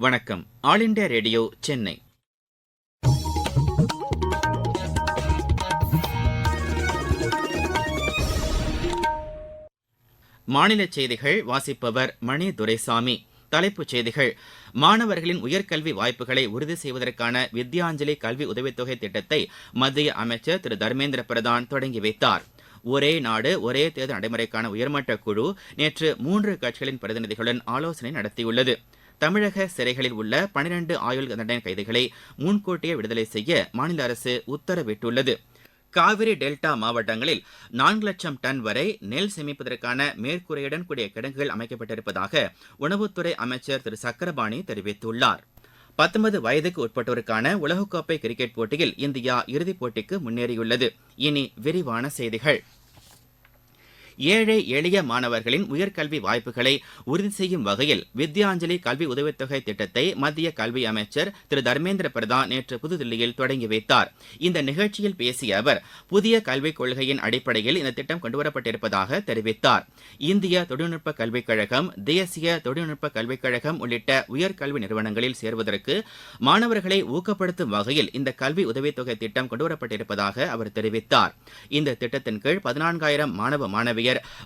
வணக்கம். All India radio Chennai. மாநிலச் செய்திகள் வாசிப்பவர் மணி துரைசாமி. தலைப்புச் செய்திகள்: மாணவர்களின் உயர்கல்வி வாய்ப்புகளை உறுதி செய்வதற்கான வித்யாஞ்சலி கல்வி உதவித்தொகை திட்டத்தை மத்திய அமைச்சர் திரு தர்மேந்திர பிரதான் தொடங்கி வைத்தார். ஒரே நாடு ஒரே தேர்தல் நடைமுறைக்கான உயர்மட்ட குழு நேற்று 3 கட்சிகளின் பிரதிநிதிகளுடன் ஆலோசனை நடத்தியுள்ளது. தமிழக சிறைகளில் உள்ள 12 ஆயுள் தண்டனை கைதிகளை முன்கூட்டியே விடுதலை செய்ய மாநில அரசு உத்தரவிட்டுள்ளது. காவிரி டெல்டா மாவட்டங்களில் 4 லட்சம் டன் வரை நெல் சேமிப்பதற்கான மேற்கூரையுடன் கூடிய கிடங்குகள் அமைக்கப்பட்டிருப்பதாக உணவுத்துறை அமைச்சர் திரு சக்கரபாணி தெரிவித்துள்ளார். 19 வயதுக்கு உட்பட்டோருக்கான உலகக்கோப்பை கிரிக்கெட் போட்டியில் இந்தியா இறுதிப் போட்டிக்கு முன்னேறியுள்ளது. இனி விரிவான செய்திகள். ஏழை எளிய மாணவர்களின் உயர்கல்வி வாய்ப்புகளை உறுதி செய்யும் வகையில் வித்யாஞ்சலி கல்வி உதவித்தொகை திட்டத்தை மத்திய கல்வி அமைச்சர் திரு தர்மேந்திர பிரதான் நேற்று புதுதில்லியில் தொடங்கி வைத்தார். இந்த நிகழ்ச்சியில் பேசிய அவர், புதிய கல்விக் கொள்கையின் அடிப்படையில் இந்த திட்டம் கொண்டுவரப்பட்டிருப்பதாக தெரிவித்தார். இந்திய தொழில்நுட்ப கல்விக் கழகம், தேசிய தொழில்நுட்ப கல்விக் கழகம் உள்ளிட்ட உயர்கல்வி நிறுவனங்களில் சேருவதற்கு மாணவர்களை ஊக்கப்படுத்தும் வகையில் இந்த கல்வி உதவித்தொகை திட்டம் கொண்டுவரப்பட்டிருப்பதாக அவர் தெரிவித்தார். இந்த திட்டத்தின் கீழ் 14,000 மாணவ மாணவியர்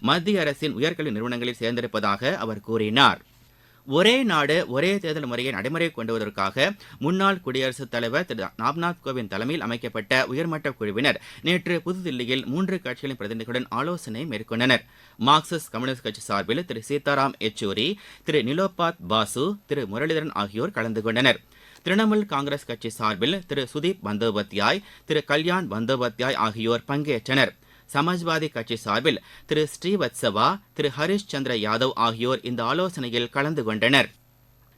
மத்திய அரசின் உயர்கல்வி நிறுவனங்களில் சேர்ந்திருப்பதாக அவர் கூறினார். ஒரே நாடு ஒரே தேர்தல் முறையை நடைமுறை கொண்டுவதற்காக முன்னாள் குடியரசுத் தலைவர் திரு ராம்நாத் கோவிந்த் தலைமையில் அமைக்கப்பட்ட உயர்மட்ட குழுவினர் நேற்று புதுதில்லியில் 3 கட்சிகளின் பிரதிநிதிகளுடன் ஆலோசனை மேற்கொண்டனர். மார்க்சிஸ்ட் கம்யூனிஸ்ட் கட்சி சார்பில் திரு சீதாராம் யெச்சூரி, திரு நிலோபாத் பாசு, திரு முரளிதரன் ஆகியோர் கலந்து கொண்டனர். திரிணாமுல் காங்கிரஸ் கட்சி சார்பில் திரு சுதீப் பந்தோபாத்யாய், திரு கல்யாண் பந்தோபாத்யாய் ஆகியோர் பங்கேற்றனர். சமாஜ்வாதி கட்சி சார்பில் திரு ஸ்ரீவத்சவா, திரு ஹரிஷ் சந்திர யாதவ் ஆகியோர் இந்த ஆலோசனையில் கலந்து கொண்டனர்.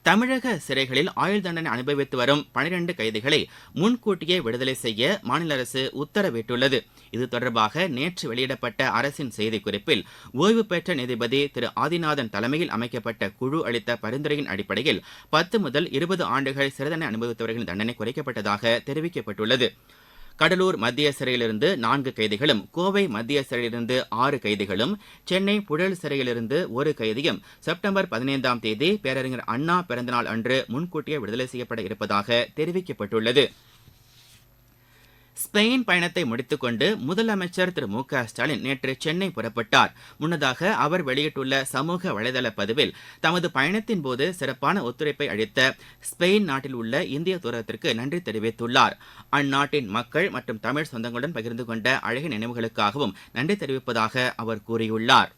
தமிழக சிறைகளில் ஆயுள் தண்டனை அனுபவித்து வரும் 12 கைதிகளை முன்கூட்டியே விடுதலை செய்ய மாநில அரசு உத்தரவிட்டுள்ளது. இது தொடர்பாக நேற்று வெளியிடப்பட்ட அரசின் செய்திக்குறிப்பில், ஓய்வு பெற்ற நீதிபதி திரு ஆதிநாதன் தலைமையில் அமைக்கப்பட்ட குழு அளித்த பரிந்துரையின் அடிப்படையில் 10 முதல் 20 ஆண்டுகள் சிறை தண்டனை அனுபவித்தவர்களின் தண்டனை குறைக்கப்பட்டதாக தெரிவிக்கப்பட்டுள்ளது. கடலூர் மத்திய சிறையிலிருந்து 4 கைதிகளும், கோவை மத்திய சிறையிலிருந்து 6 கைதிகளும், சென்னை புழல் சிறையிலிருந்து 1 கைதியும் செப்டம்பர் 15ஆம் தேதி பேரறிஞர் அண்ணா பிறந்தநாள் அன்று முன்கூட்டியே விடுதலை செய்யப்பட இருப்பதாக தெரிவிக்கப்பட்டுள்ளது. ஸ்பெயின் பயணத்தை முடித்துக்கொண்டு முதலமைச்சர் திரு மு க ஸ்டாலின் நேற்று சென்னை புறப்பட்டார். முன்னதாக அவர் வெளியிட்டுள்ள சமூக வலைதள பதிவில், தமது பயணத்தின் போது சிறப்பான ஒத்துழைப்பை அளித்த ஸ்பெயின் நாட்டில் உள்ள இந்திய தூதரகத்திற்கு நன்றி தெரிவித்துள்ளார். அந்நாட்டின் மக்கள் மற்றும் தமிழ் சொந்தங்களுடன் பகிர்ந்து கொண்ட அழகிய நினைவுகளுக்காகவும் நன்றி தெரிவிப்பதாக அவர் கூறியுள்ளார்.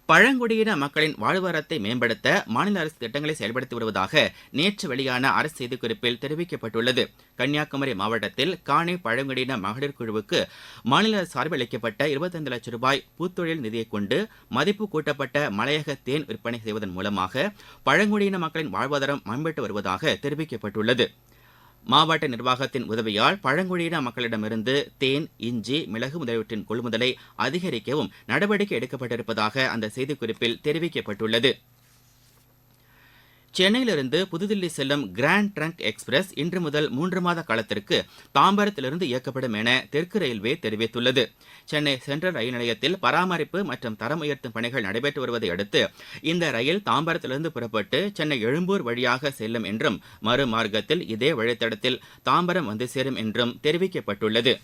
பழங்குடியின மக்களின் வாழ்வாதாரத்தை மேம்படுத்த மாநில அரசு திட்டங்களை செயல்படுத்தி வருவதாக நேற்று வெளியான அரசு செய்திக்குறிப்பில் தெரிவிக்கப்பட்டுள்ளது. கன்னியாகுமரி மாவட்டத்தில் காணி பழங்குடியின மகளிர் குழுவுக்கு மாநில அரசு சார்பில் அளிக்கப்பட்ட 25 லட்சம் ரூபாய் பூத்தொழில் நிதியை கொண்டு மதிப்பு கூட்டப்பட்ட மலையக தேன் விற்பனை செய்வதன் மூலமாக பழங்குடியின மக்களின் வாழ்வாதாரம் மேம்பட்டு வருவதாக தெரிவிக்கப்பட்டுள்ளது. மாவட்ட நிர்வாகத்தின் உதவியால் பழங்குடியின மக்களிடமிருந்து தேன், இஞ்சி, மிளகு முதலியவற்றின் கொள்முதலை அதிகரிக்கவும் நடவடிக்கை எடுக்கப்பட்டிருப்பதாக அந்த செய்திக்குறிப்பில் தெரிவிக்கப்பட்டுள்ளது. சென்னையிலிருந்து புதுதில்லி செல்லும் கிராண்ட் ட்ரங்க் எக்ஸ்பிரஸ் இன்று முதல் 3 மாத காலத்திற்கு தாம்பரத்திலிருந்து இயக்கப்படும் என தெற்கு ரயில்வே தெரிவித்துள்ளது. சென்னை சென்ட்ரல் ரயில் நிலையத்தில் பராமரிப்பு மற்றும் தரம் உயர்த்தும் பணிகள் நடைபெற்று வருவதை அடுத்து இந்த ரயில் தாம்பரத்திலிருந்து புறப்பட்டு சென்னை எழும்பூர் வழியாக செல்லும் என்றும், மறுமார்க்கத்தில் இதே வழித்தடத்தில் தாம்பரம் வந்து சேரும் என்றும் தெரிவிக்கப்பட்டுள்ளது.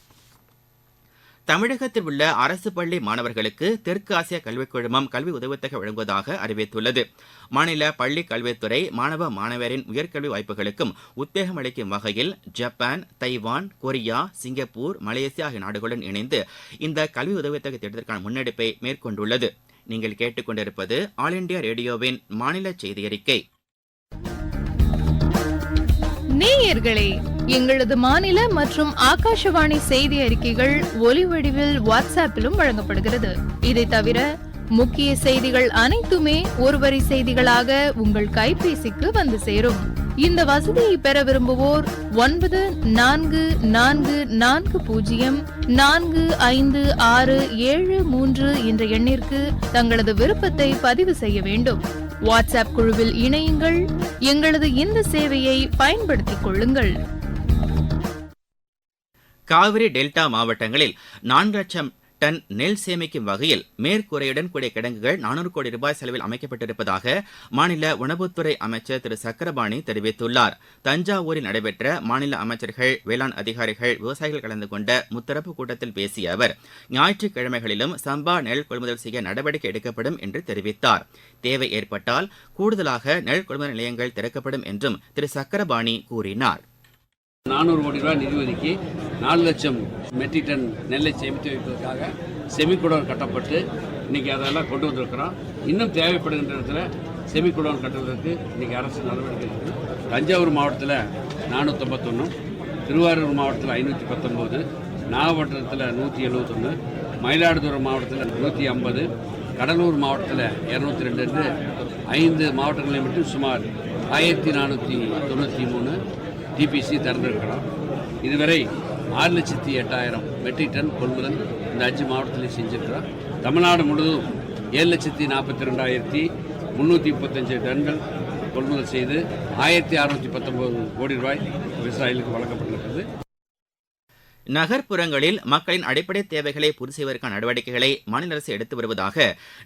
தமிழகத்தில் உள்ள அரசு பள்ளி மாணவர்களுக்கு தெற்கு ஆசிய கல்விக் குழுமம் கல்வி உதவித்தொகை வழங்குவதாக அறிவித்துள்ளது. மாநில பள்ளிக் கல்வித்துறை மாணவ மாணவியரின் உயர்கல்வி வாய்ப்புகளுக்கும் உத்வேகம் அளிக்கும் வகையில் Japan, Taiwan, Korea, Singapore, Malaysia ஆகிய நாடுகளுடன் இணைந்து இந்த கல்வி உதவித்தொகை திட்டத்திற்கான முன்னெடுப்பை மேற்கொண்டுள்ளது. நீங்கள் கேட்டுக்கொண்டிருப்பது ஆல் இண்டியா ரேடியோவின் மாநில செய்தி அறிக்கை. நேயர்களே, எங்களது மாநில மற்றும் ஆகாஷவாணி செய்தி அறிக்கைகள் ஒலி வடிவில் வாட்ஸ்அப்பிலும் வழங்கப்படுகிறது. இதை தவிர முக்கிய செய்திகள் அனைத்துமே ஒருவரி செய்திகளாக உங்கள் கைபேசிக்கு வந்து சேரும். இந்த வசதியை பெற விரும்புவோர் 94404567 என்ற எண்ணிற்கு தங்களது விருப்பத்தை பதிவு செய்ய வேண்டும். வாட்ஸ்அப் குழுவில் இணையுங்கள். எங்களது இந்த சேவையை பயன்படுத்திக் கொள்ளுங்கள். காவிரி டெல்டா மாவட்டங்களில் 4 லட்சம் டன் நெல் சேமிக்கும் வகையில் மேற்கூரையுடன் கூடிய கிடங்குகள் 400 கோடி ரூபாய் செலவில் அமைக்கப்பட்டிருப்பதாக மாநில உணவுத்துறை அமைச்சர் திரு சக்கரபாணி தெரிவித்துள்ளார். தஞ்சாவூரில் நடைபெற்ற மாநில அமைச்சர்கள், வேளாண் அதிகாரிகள், விவசாயிகள் கலந்து கொண்ட முத்தரப்பு கூட்டத்தில் பேசிய அவர், ஞாயிற்றுக்கிழமைகளிலும் சம்பா நெல் கொள்முதல் செய்ய நடவடிக்கை எடுக்கப்படும் என்று தெரிவித்தார். தேவை ஏற்பட்டால் கூடுதலாக நெல் கொள்முதல் நிலையங்கள் திறக்கப்படும் என்றும் திரு சக்கரபாணி கூறினார். 400 கோடி ரூபாய் நிதி ஒதுக்கி 4 லட்சம் மெட்ரிக் டன் நெல்லை சேமித்து வைப்பதற்காக செமிகுடோன் கட்டப்பட்டு இன்னைக்கு அதெல்லாம் கொண்டு வந்திருக்கிறோம். இன்னும் தேவைப்படுகின்ற இடத்துல செமிகுடோன் கட்டுவதற்கு இன்னைக்கு அரசு நடவடிக்கை இருக்குது. தஞ்சாவூர் மாவட்டத்தில் 451, திருவாரூர் மாவட்டத்தில் 519, நாகப்பட்டினத்தில் 171, மயிலாடுதுறை மாவட்டத்தில் 150, கடலூர் மாவட்டத்தில் 202 என்று 5 மாவட்டங்களில் மட்டும் சுமார் 1493 டிபிசி திறந்திருக்கிறோம். இதுவரை 6,08,000 மெட்ரிக் டன் கொள்முதல் இந்த 5 மாவட்டத்திலையும் செஞ்சிருக்கிறோம். தமிழ்நாடு முழுவதும் 7,42,335 டன்கள் கொள்முதல் செய்து 1,619 கோடி ரூபாய் விவசாயிகளுக்கு வழங்கப்பட்டிருக்கிறது. நகர்ப்புறங்களில் மக்களின் அடிப்படை தேவைகளை பூர்த்தி செய்வதற்கான நடவடிக்கைகளை மாநில அரசு எடுத்து வருவதாக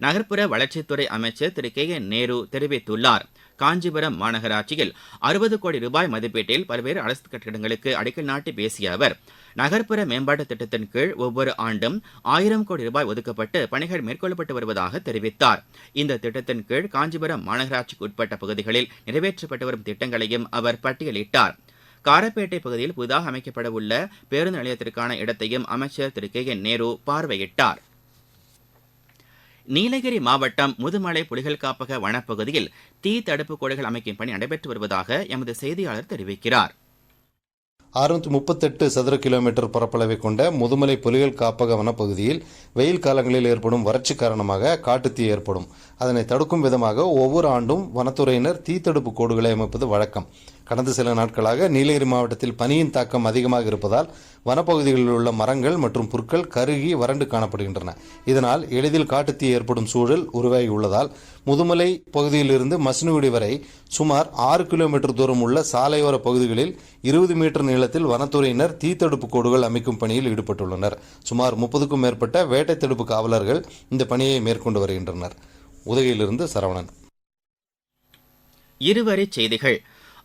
நகர்ப்புற வளர்ச்சித்துறை அமைச்சர் திரு கே.என். நேரு தெரிவித்துள்ளார். காஞ்சிபுரம் மாநகராட்சியில் 60 கோடி ரூபாய் மதிப்பீட்டில் பல்வேறு அரசு கட்டிடங்களுக்கு அடிக்கல் நாட்டி பேசிய அவர், நகர்ப்புற மேம்பாட்டு திட்டத்தின் கீழ் ஒவ்வொரு ஆண்டும் 1000 கோடி ரூபாய் ஒதுக்கப்பட்டு பணிகள் மேற்கொள்ளப்பட்டு வருவதாக தெரிவித்தார். இந்த திட்டத்தின் கீழ் காஞ்சிபுரம் மாநகராட்சிக்கு உட்பட்ட பகுதிகளில் நிறைவேற்றப்பட்டு வரும் திட்டங்களையும் அவர் பட்டியலிட்டார். காரப்பேட்டை பகுதியில் புதிதாக அமைக்கப்பட உள்ள பேருந்து நிலையத்திற்கான இடத்தையும் அமைச்சர் திரு கே.என். நேரு பார்வையிட்டார். நீலகிரி மாவட்டம் முதுமலை புலிகள் காப்பக வனப்பகுதியில் தீ தடுப்பு கோடுகள் அமைக்கும் பணி நடைபெற்று வருவதாக எமது செய்தியாளர் தெரிவிக்கிறார். 638 சதுர கிலோமீட்டர் பரப்பளவை கொண்ட முதுமலை புலிகள் காப்பக வனப்பகுதியில் வெயில் காலங்களில் ஏற்படும் வறட்சி காரணமாக காட்டுத்தீ ஏற்படும். அதனை தடுக்கும் விதமாக ஒவ்வொரு ஆண்டும் வனத்துறையினர் தீத்தடுப்பு கோடுகளை அமைப்பது வழக்கம். கடந்த சில நாட்களாக நீலகிரி மாவட்டத்தில் பனியின் தாக்கம் அதிகமாக இருப்பதால் வனப்பகுதிகளில் உள்ள மரங்கள் மற்றும் புற்கள் கருகி வறண்டு காணப்படுகின்றன. இதனால் எளிதில் காட்டுத்தீ ஏற்படும் சூழல் உருவாகி உள்ளதால் முதுமலை பகுதியிலிருந்து மசினகுடி வரை சுமார் 6 கிலோமீட்டர் தூரம் உள்ள சாலையோர பகுதிகளில் 20 மீட்டர் நீளத்தில் வனத்துறையினர் தீத்தடுப்பு கோடுகள் அமைக்கும் பணியில் ஈடுபட்டுள்ளனர். சுமார் 30க்கும் மேற்பட்ட வேட்டை தடுப்பு காவலர்கள் இந்த பணியை மேற்கொண்டு வருகின்றனர். உதகையிலிருந்து சரவணன். இருவரி செய்திகள்.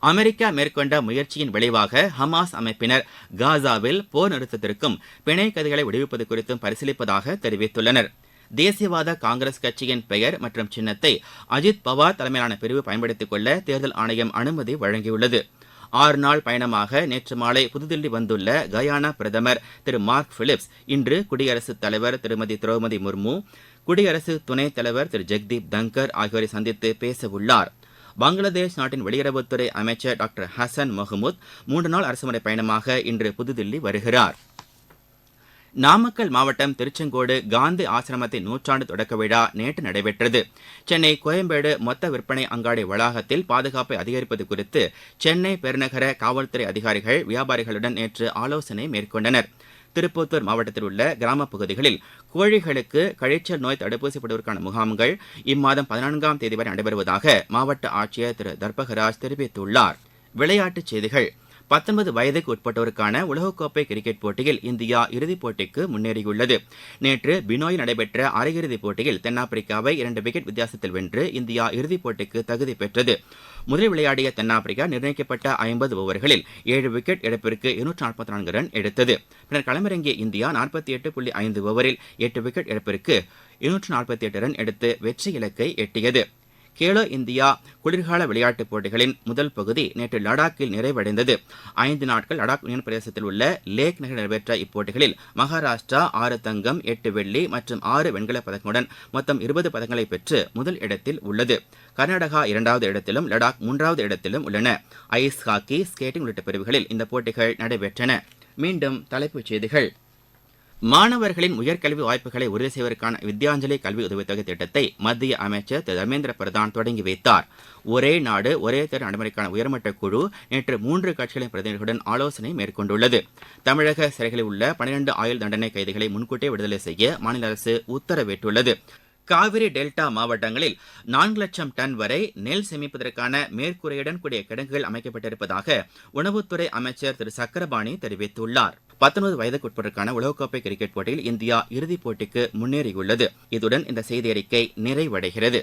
அமெரிக்கா மேற்கொண்ட முயற்சியின் விளைவாக ஹமாஸ் அமைப்பினர் காசாவில் போர் நிறுத்தத்திற்கும் பிணை கைதிகளை விடுவிப்பது குறித்தும் பரிசீலிப்பதாக தெரிவித்துள்ளனர். தேசியவாத காங்கிரஸ் கட்சியின் பெயர் மற்றும் சின்னத்தை அஜித் பவார் தலைமையிலான பிரிவு பயன்படுத்திக் கொள்ள தேர்தல் ஆணையம் அனுமதி வழங்கியுள்ளது. 6 நாள் பயணமாக நேற்று மாலை புதுதில்லி வந்துள்ள கயானா பிரதமர் திரு மார்க் பிலிப்ஸ் இன்று குடியரசுத் தலைவர் திருமதி திரௌபதி முர்மு, குடியரசு துணைத் தலைவர் திரு ஜெக்தீப் தங்கர் ஆகியோரை சந்தித்து பேசவுள்ளார். பங்களாதேஷ் நாட்டின் வெளியுறவுத்துறை அமைச்சர் டாக்டர் ஹசன் மஹமூத் 3 நாள் அரசுமுறை பயணமாக இன்று புதுதில்லி வருகிறார். நாமக்கல் மாவட்டம் திருச்செங்கோடு காந்தி ஆசிரமத்தின் 100ஆண்டு தொடக்க விழா நேற்று நடைபெற்றது. சென்னை கோயம்பேடு மொத்த விற்பனை அங்காடி வளாகத்தில் பாதுகாப்பை அதிகரிப்பது குறித்து சென்னை பெருநகர காவல்துறை அதிகாரிகள் வியாபாரிகளுடன் நேற்று ஆலோசனை மேற்கொண்டனர். திருப்பத்தூர் மாவட்டத்தில் உள்ள கிராமப் பகுதிகளில் கோழிகளுக்கு கழிச்சல் நோய் தடுப்பூசி போடுவதற்கான முகாம்கள் இம்மாதம் 14ஆம் தேதி வரை நடைபெறுவதாக மாவட்ட ஆட்சியர் திரு தர்பகராஜ் தெரிவித்துள்ளார். விளையாட்டுச் செய்திகள். 19 வயதுக்கு உட்பட்டோருக்கான உலகக்கோப்பை கிரிக்கெட் போட்டியில் இந்தியா இறுதிப் போட்டிக்கு முன்னேறியுள்ளது. நேற்று பினோயில் நடைபெற்ற அரையிறுதிப் போட்டியில் தென்னாப்பிரிக்காவை 2 விக்கெட் வித்தியாசத்தில் வென்று இந்தியா இறுதிப் போட்டிக்கு தகுதி பெற்றது. முதலில் விளையாடிய தென்னாப்பிரிக்கா நிர்ணயிக்கப்பட்ட 50 ஓவர்களில் 7 விக்கெட் இழப்பிற்கு 244 ரன் எடுத்தது. பின்னர் களமிறங்கிய இந்தியா 48.5 ஓவரில் 8 விக்கெட் இழப்பிற்கு 248 ரன் எடுத்து வெற்றி இலக்கை எட்டியது. கேலோ இந்தியா குளிர்கால விளையாட்டுப் போட்டிகளின் முதல் பகுதி நேற்று லடாக்கில் நிறைவடைந்தது. 5 நாட்கள் லடாக் யூனியன் பிரதேசத்தில் உள்ள லேக் நகரில் நடைபெற்ற இப்போட்டிகளில் மகாராஷ்டிரா 6 தங்கம், 8 வெள்ளி மற்றும் 6 வெண்கலப் பதக்கங்களுடன் மொத்தம் 20 பதக்கங்களை பெற்று முதல் இடத்தில் உள்ளது. கர்நாடகா 2வது இடத்திலும் லடாக் 3வது இடத்திலும் உள்ளன. ஐஸ் ஹாக்கி, ஸ்கேட்டிங் உள்ளிட்ட பிரிவுகளில் இந்த போட்டிகள் நடைபெற்றன. மீண்டும் தலைப்புச் செய்திகள். மாணவர்களின் உயர்கல்வி வாய்ப்புகளை உறுதி செய்வதற்கான வித்யாஞ்சலி கல்வி உதவித்தொகை திட்டத்தை மத்திய அமைச்சர் திரு தர்மேந்திர பிரதான் தொடங்கி வைத்தார். ஒரே நாடு ஒரே தேர்வு நடைமுறைக்கான உயர்மட்ட குழு நேற்று 3 கட்சிகளின் பிரதிநிதிகளுடன் ஆலோசனை மேற்கொண்டுள்ளது. தமிழக சிறைகளில் உள்ள 12 ஆயுள் தண்டனை கைதிகளை முன்கூட்டியே விடுதலை செய்ய மாநில அரசு உத்தரவிட்டுள்ளது. காவிரி டெல்டா மாவட்டங்களில் 4 லட்சம் டன் வரை நெல் சேமிப்பதற்கான மேற்கூரையுடன் கூடிய கிடங்குகள் அமைக்கப்பட்டிருப்பதாக உணவுத்துறை அமைச்சர் திரு சக்கரபாணி தெரிவித்துள்ளார். 19 வயதுக்குட்பட்டோருக்கான உலகக்கோப்பை கிரிக்கெட் போட்டியில் இந்தியா இறுதிப் போட்டிக்கு முன்னேறியுள்ளது. இதுடன் இந்த செய்தி அறிக்கை நிறைவடைகிறது.